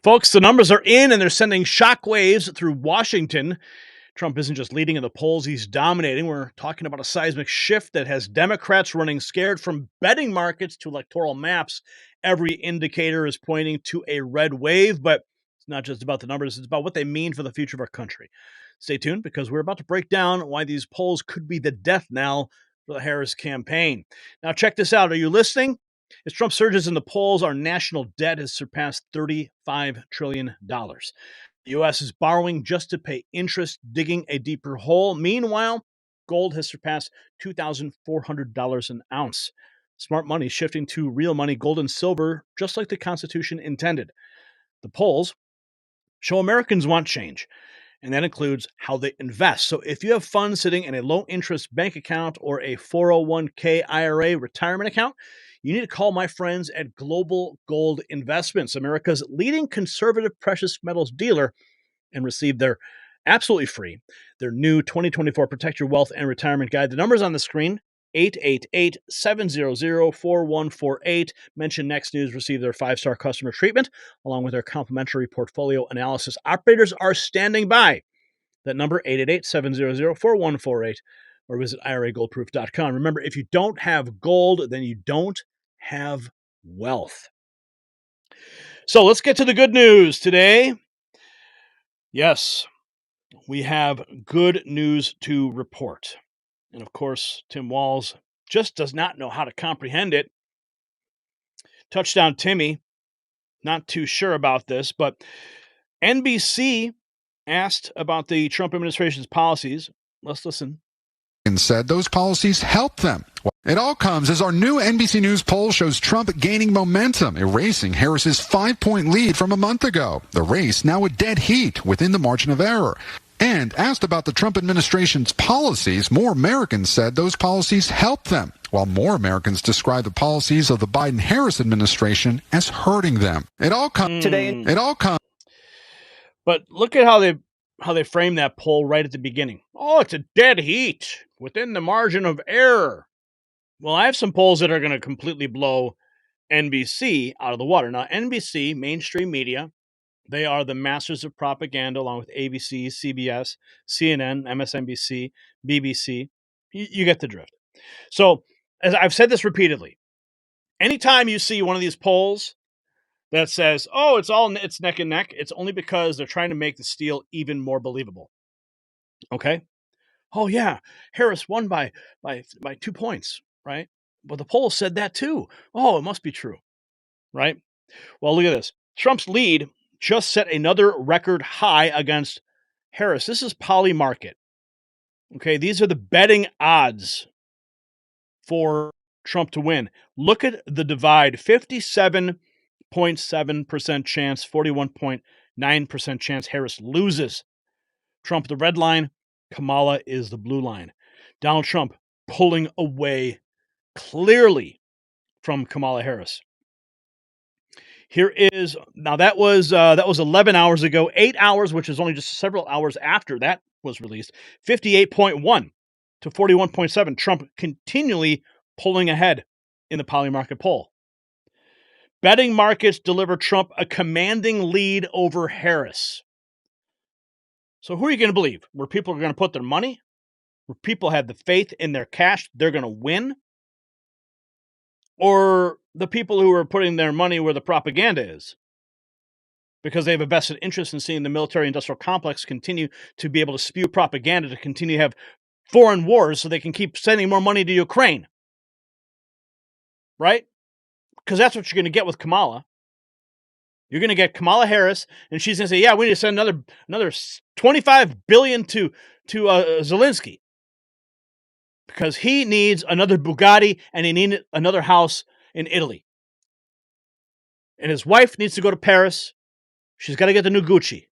Folks, the numbers are in and they're sending shockwaves through Washington. Trump isn't just leading in the polls, he's dominating. We're talking about a seismic shift that has Democrats running scared from betting markets to electoral maps. Every indicator is pointing to a red wave, but it's not just about the numbers, it's about what they mean for the future of our country. Stay tuned because we're about to break down why these polls could be the death knell for the Harris campaign. Now, check this out. Are you listening? As Trump surges in the polls, our national debt has surpassed $35 trillion. The U.S. is borrowing just to pay interest, digging a deeper hole. Meanwhile, gold has surpassed $2,400 an ounce. Smart money shifting to real money, gold and silver, just like the Constitution intended. The polls show Americans want change, and that includes how they invest. So if you have funds sitting in a low-interest bank account or a 401k IRA retirement account, you need to call my friends at Global Gold Investments, America's leading conservative precious metals dealer, and receive their absolutely free, their new 2024 Protect Your Wealth and Retirement Guide. The number's on the screen, 888-700-4148. Mention Next News, receive their 5-star customer treatment, along with their complimentary portfolio analysis. Operators are standing by. That number, 888-700-4148, or visit IRAGoldproof.com. Remember, if you don't have gold, then you don't have wealth. So let's get to the good news today. Yes, we have good news to report. And of course, Tim Walz just does not know how to comprehend it. Touchdown Timmy, not too sure about this, but NBC asked about the Trump administration's policies. Let's listen. And said those policies help them. It all comes as our new NBC News poll shows Trump gaining momentum, erasing Harris's 5-point lead from a month ago. The race now a dead heat within the margin of error. And asked about the Trump administration's policies, more Americans said those policies help them, while more Americans describe the policies of the Biden-Harris administration as hurting them. It all comes today. It all comes. But look at how they frame that poll right at the beginning. Oh, it's a dead heat within the margin of error. Well, I have some polls that are going to completely blow NBC out of the water. Now, NBC, mainstream media, they are the masters of propaganda, along with ABC, CBS, CNN, MSNBC, BBC. You get the drift. So, as I've said this repeatedly, anytime you see one of these polls that says, oh, it's neck and neck, it's only because they're trying to make the steal even more believable. Okay? Oh, yeah, Harris won by 2 points, right? But the poll said that too. Oh, it must be true, right? Well, look at this. Trump's lead just set another record high against Harris. This is Polymarket. Okay, these are the betting odds for Trump to win. Look at the divide. 57.7% chance, 41.9% chance Harris loses. Trump, the red line. Kamala is the blue line. Donald Trump pulling away clearly from Kamala Harris. Here is, now that was 11 hours ago, 8 hours, which is only just several hours after that was released, 58.1 to 41.7. Trump continually pulling ahead in the Polymarket poll. Betting markets deliver Trump a commanding lead over Harris. So who are you going to believe? Where people are going to put their money? Where people have the faith in their cash they're going to win? Or the people who are putting their money where the propaganda is, because they have a vested interest in seeing the military-industrial complex continue to be able to spew propaganda, to continue to have foreign wars so they can keep sending more money to Ukraine. Right? Because that's what you're going to get with Kamala. You're going to get Kamala Harris, and she's going to say, yeah, we need to send another $25 billion to Zelensky, because he needs another Bugatti and he needs another house in Italy. And his wife needs to go to Paris. She's got to get the new Gucci.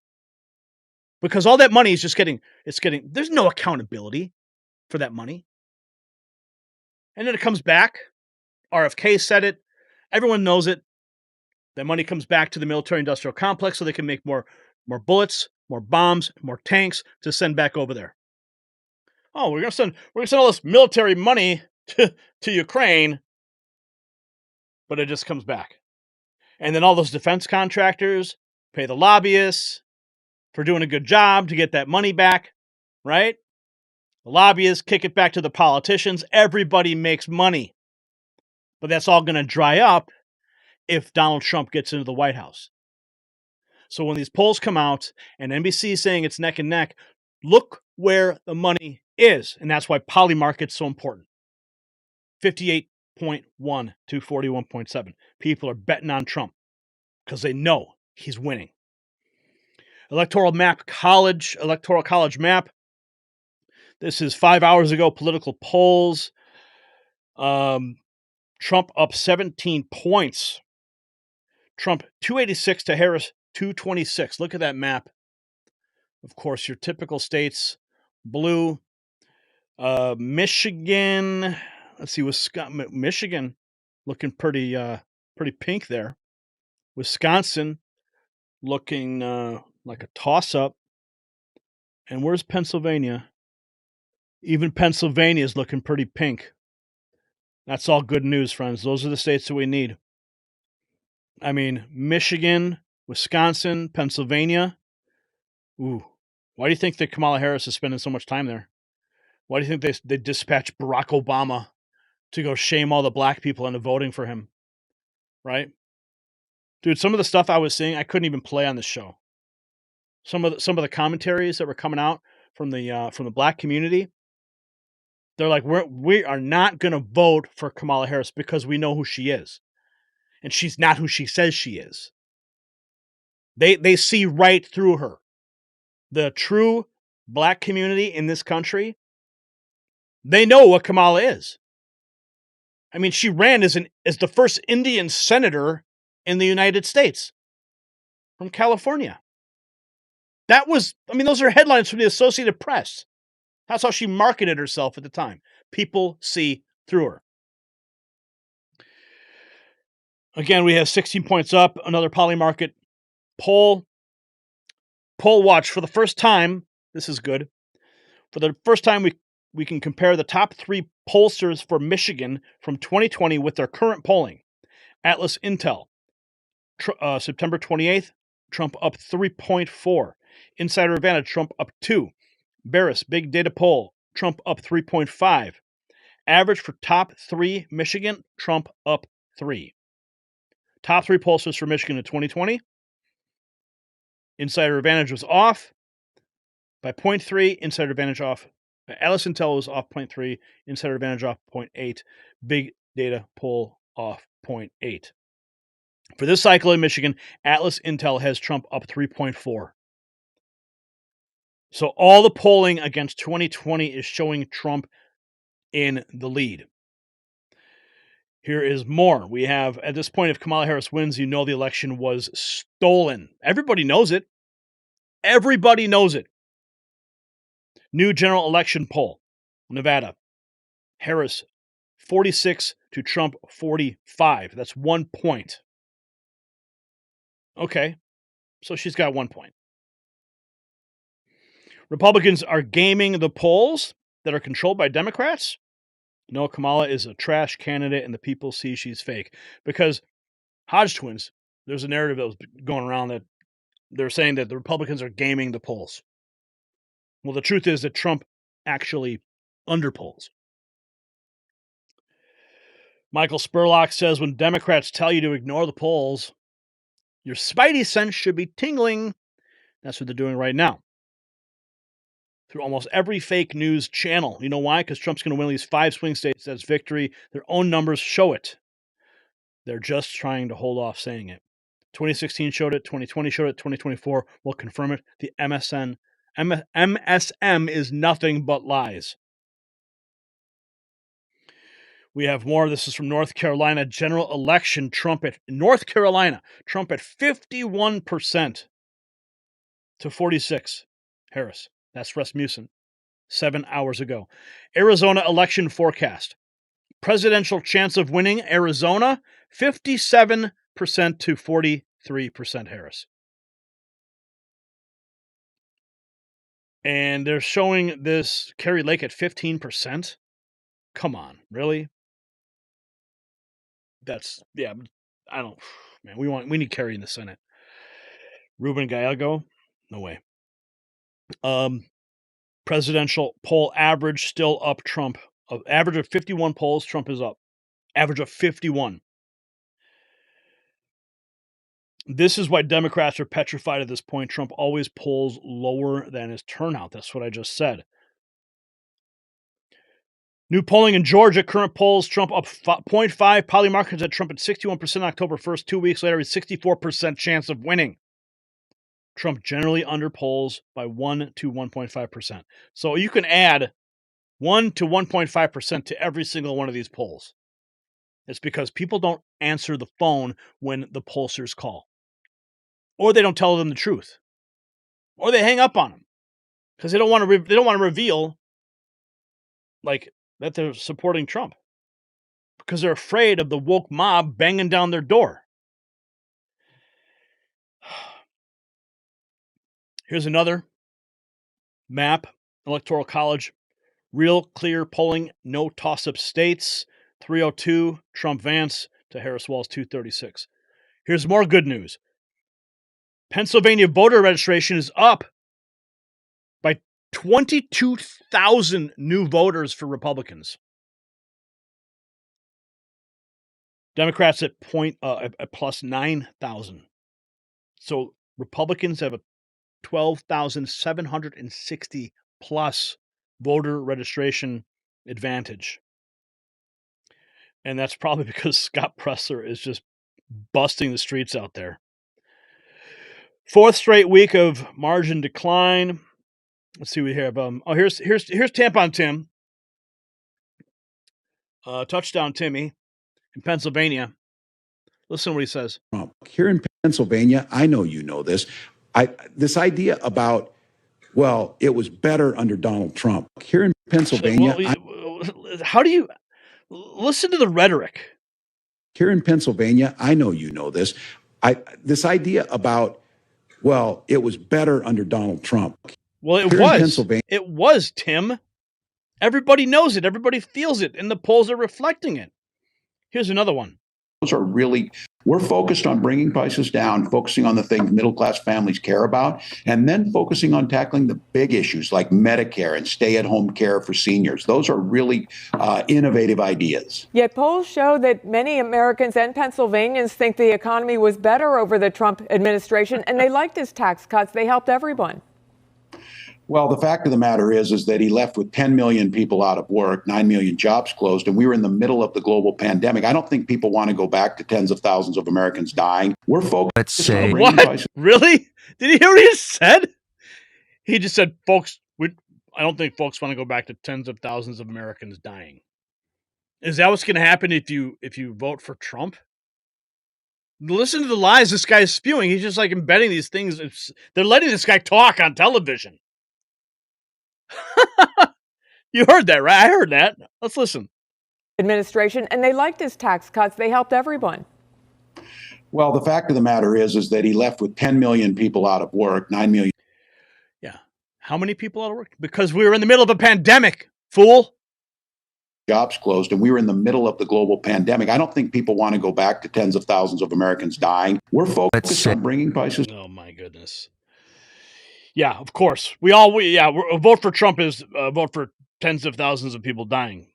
Because all that money is just there's no accountability for that money. And then it comes back. RFK said it. Everyone knows it. That money comes back to the military-industrial complex so they can make more bullets, more bombs, more tanks to send back over there. Oh, we're gonna send all this military money to Ukraine, but it just comes back. And then all those defense contractors, pay the lobbyists for doing a good job to get that money back, right? The lobbyists kick it back to the politicians. Everybody makes money. But that's all going to dry up if Donald Trump gets into the White House. So when these polls come out and NBC is saying it's neck and neck, look where the money is. And that's why Polymarket's so important. 58.1 to 41.7. People are betting on Trump because they know he's winning. Electoral college map. This is 5 hours ago. Political polls. Trump up 17 points. Trump 286 to Harris 226. Look at that map. Of course, your typical states. Blue. Michigan. Let's see, Michigan looking pretty pink there. Wisconsin looking like a toss-up. And where's Pennsylvania? Even Pennsylvania is looking pretty pink. That's all good news, friends. Those are the states that we need. I mean, Michigan, Wisconsin, Pennsylvania. Ooh. Why do you think that Kamala Harris is spending so much time there? Why do you think they dispatched Barack Obama to go shame all the black people into voting for him? Right? Dude, some of the stuff I was seeing, I couldn't even play on this show. Some of the commentaries that were coming out from the black community, they're like, we are not going to vote for Kamala Harris because we know who she is, and she's not who she says she is. They see right through her. The true black community in this country, they know what Kamala is. I mean, she ran as the first Indian senator in the United States from California. Those are headlines from the Associated Press. That's how she marketed herself at the time. People see through her. Again, we have 16 points up. Another Polymarket poll. Poll watch. For the first time, this is good. For the first time, we can compare the top 3 pollsters for Michigan from 2020 with their current polling. Atlas Intel, September 28th, Trump up 3.4. Insider Advantage, Trump up 2. Barris, Big Data Poll, Trump up 3.5. Average for top 3 Michigan, Trump up 3. Top 3 pollsters for Michigan in 2020. Insider Advantage was off by 0.3. Insider Advantage off. Atlas Intel was off 0.3. Insider Advantage off 0.8. Big Data Poll off 0.8. For this cycle in Michigan, Atlas Intel has Trump up 3.4. So all the polling against 2020 is showing Trump in the lead. Here is more. We have, at this point, if Kamala Harris wins, you know the election was stolen. Everybody knows it. Everybody knows it. New general election poll. Nevada. Harris 46 to Trump 45. That's 1 point. Okay. So she's got 1 point. Republicans are gaming the polls that are controlled by Democrats. No, Kamala is a trash candidate and the people see she's fake. Because Hodge twins, there's a narrative that was going around that they're saying that the Republicans are gaming the polls. Well, the truth is that Trump actually underpolls. Michael Spurlock says when Democrats tell you to ignore the polls, your spidey sense should be tingling. That's what they're doing right now. Through almost every fake news channel. You know why? Because Trump's going to win these 5 swing states as victory. Their own numbers show it. They're just trying to hold off saying it. 2016 showed it. 2020 showed it. 2024 will confirm it. The MSM is nothing but lies. We have more. This is from North Carolina. General election, Trump at 51% to 46. Harris. That's Rasmussen. 7 hours ago. Arizona election forecast. Presidential chance of winning, Arizona, 57% to 43% Harris. And they're showing this Kari Lake at 15%. Come on, really? I don't, man, we need Kari in the Senate. Ruben Gallego? No way. Presidential poll average still up Trump. Average of 51 polls, Trump is up. Average of 51. This is why Democrats are petrified at this point. Trump always polls lower than his turnout. That's what I just said. New polling in Georgia, current polls, Trump up 0.5. Polymarket at Trump at 61% October 1st. 2 weeks later, a 64% chance of winning. Trump generally underpolls by 1 to 1.5%. So you can add 1 to 1.5% to every single one of these polls. It's because people don't answer the phone when the pollsters call. Or they don't tell them the truth. Or they hang up on them. Because they don't want to reveal like that they're supporting Trump. Because they're afraid of the woke mob banging down their door. Here's another map, Electoral College, real clear polling, no toss-up states, 302, Trump Vance to Harris Walz 236. Here's more good news. Pennsylvania voter registration is up by 22,000 new voters for Republicans. Democrats at plus 9,000. So Republicans have a 12,760 plus voter registration advantage. And that's probably because Scott Presler is just busting the streets out there. Fourth straight week of margin decline. Let's see what we have. Here's Tampon Tim. Touchdown Timmy in Pennsylvania. Listen to what he says. Here in Pennsylvania, I know you know this. This idea about, well, it was better under Donald Trump. Here in Pennsylvania, how do you listen to the rhetoric? Here in Pennsylvania, I know you know this. This idea about, well, it was better under Donald Trump. Well, it was. It was, Tim. Everybody knows it. Everybody feels it. And the polls are reflecting it. Here's another one. Those are really, we're focused on bringing prices down, focusing on the things middle-class families care about, and then focusing on tackling the big issues like Medicare and stay-at-home care for seniors. Those are really innovative ideas. Yet polls show that many Americans and Pennsylvanians think the economy was better over the Trump administration, and they liked his tax cuts. They helped everyone. Well, the fact of the matter is that he left with 10 million people out of work, 9 million jobs closed, and we were in the middle of the global pandemic. I don't think people want to go back to tens of thousands of Americans dying. We're focused on what? prices. Really? Did you hear what he said? He just said, folks, I don't think folks want to go back to tens of thousands of Americans dying. Is that what's going to happen if you vote for Trump? Listen to the lies this guy is spewing. He's just like embedding these things. They're letting this guy talk on television. You heard that, right? I heard that. Let's listen. Administration, and they liked his tax cuts. They helped everyone. Well, the fact of the matter is that he left with 10 million people out of work, 9 million. Yeah. How many people out of work? Because we were in the middle of a pandemic, fool. Jobs closed, and we were in the middle of the global pandemic. I don't think people want to go back to tens of thousands of Americans dying. We're focused on bringing prices. Oh, my goodness. Yeah, of course. A vote for Trump is a vote for tens of thousands of people dying.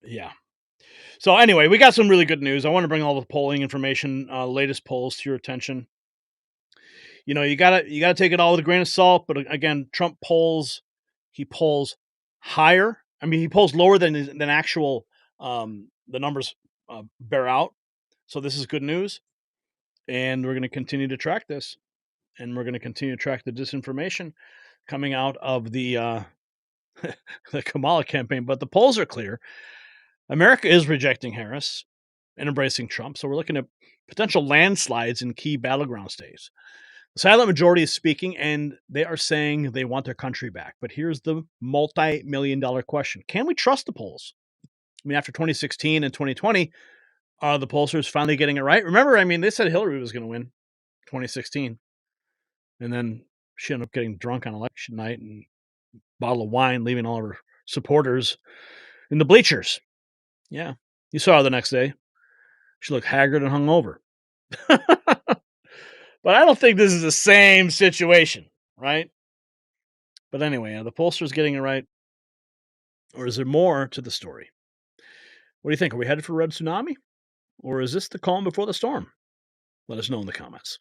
Yeah. So anyway, we got some really good news. I want to bring all the polling information, latest polls to your attention. You know, you gotta take it all with a grain of salt. But again, Trump polls, he polls higher. I mean, he polls lower than actual the numbers bear out. So this is good news, and we're going to continue to track this, and we're going to continue to track the disinformation coming out of the the Kamala campaign. But the polls are clear. America is rejecting Harris and embracing Trump. So we're looking at potential landslides in key battleground states. The silent majority is speaking, and they are saying they want their country back. But here's the multi-million-dollar question. Can we trust the polls? I mean, after 2016 and 2020, are the pollsters finally getting it right? Remember, I mean, they said Hillary was going to win 2016. And then she ended up getting drunk on election night and bottle of wine, leaving all of her supporters in the bleachers. Yeah. You saw her the next day. She looked haggard and hungover. But I don't think this is the same situation, right? But anyway, the pollster's getting it right. Or is there more to the story? What do you think? Are we headed for a red tsunami? Or is this the calm before the storm? Let us know in the comments.